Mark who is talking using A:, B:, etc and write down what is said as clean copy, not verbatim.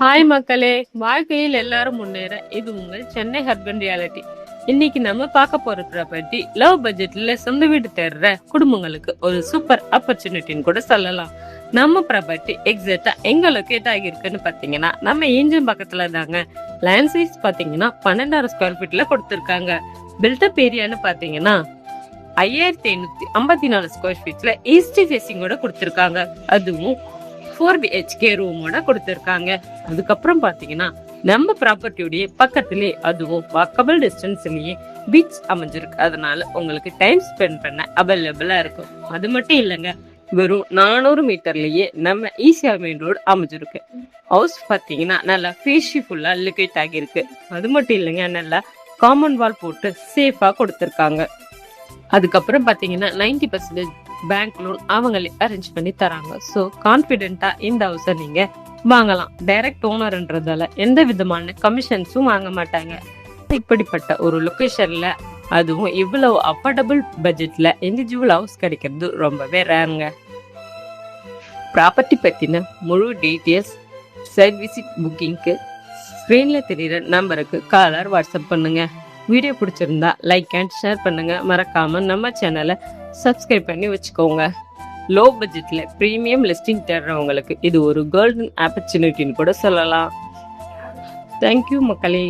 A: Hi மக்களே, வாழ்க்கையில் எல்லாரும் முன்னேற இது உங்கள் சென்னை ஹர்பன் ரியாலிட்டி. இன்னைக்கு நம்ம பார்க்க போற ப்ராப்பர்ட்டி லவ் பட்ஜெட்ல சொந்த வீடு தேடுற குடும்பங்களுக்கு ஒரு சூப்பர் ஆப்பர்ச்சுனிட்டின்னு கூட சொல்லலாம். நம்ம ப்ராப்பர்ட்டி எக்ஸாக்டா எங்க லொக்கேட் ஆகிருக்குன்னு பாத்தீங்கன்னா நம்ம ஏஞ்சல் பக்கத்துல தாங்க. லேண்ட் சைஸ் பாத்தீங்கன்னா 12,000 ஸ்கொயர் ஃபீட்ல கொடுத்திருக்காங்க. பில்டப் ஏரியான்னு பாத்தீங்கன்னா 5,554 ஸ்கொயர் ஃபீட்ல ஈஸ்ட் ஃபேசிங்கோட கொடுத்திருக்காங்க. அதுவும் 4 BHK ரூமோட கொடுத்திருக்காங்க. அதுக்கப்புறம் பாத்தீங்கன்னா நம்ம ப்ராப்பர்ட்டியோடைய பக்கத்திலே அதுவும் வாக்கபிள் டிஸ்டன்ஸ்லயே பீச் அமைஞ்சிருக்கு. அதனால உங்களுக்கு டைம் ஸ்பெண்ட் பண்ண அவைலபிளா இருக்கும். அது மட்டும் இல்லைங்க, வெறும் 400 மீட்டர்லயே நம்ம ஈசிஆர் மெயின் ரோடு அமைஞ்சிருக்கு. ஹவுஸ் பாத்தீங்கன்னா நல்லா ஃபுல்லா லொகேட் ஆகியிருக்கு. அது மட்டும் இல்லைங்க, நல்லா காமன் வால் போட்டு சேஃபா கொடுத்திருக்காங்க. அதுக்கப்புறம் பாத்தீங்கன்னா 90% பேங்க் லோன் அவங்களே அரேஞ்ச் பண்ணி தராங்க. ஸோ கான்பிடென்ட்டா இந்த ஹவுஸை நீங்க வாங்கலாம். டைரக்ட் ஓனர்ன்றதால எந்த விதமான கமிஷன்ஸும் வாங்க மாட்டாங்க. இப்படிப்பட்ட ஒரு லொகேஷன்ல அதுவும் இவ்வளவு அஃபோர்டபுள் பட்ஜெட்ல இண்டிவிஜுவல் ஹவுஸ் கிடைக்கிறது ரொம்பவே ரேருங்க. ப்ராப்பர்ட்டி பத்தின முழு டீட்டெயில்ஸ் சைட் விசிட் புக்கிங்க்கு ஸ்க்ரீன்ல தெரியுற நம்பருக்கு காலர் வாட்ஸ்அப் பண்ணுங்க. வீடியோ பிடிச்சிருந்தா லைக் அண்ட் ஷேர் பண்ணுங்க. மறக்காம நம்ம சேனலை சப்ஸ்கிரைப் பண்ணி வச்சுக்கோங்க. லோ பட்ஜெட்ல பிரீமியம் லிஸ்டிங் தேடுறவங்களுக்கு இது ஒரு கோல்டன் ஆப்பர்ச்சுனிட்டின்னு கூட சொல்லலாம். தேங்க்யூ மக்களே.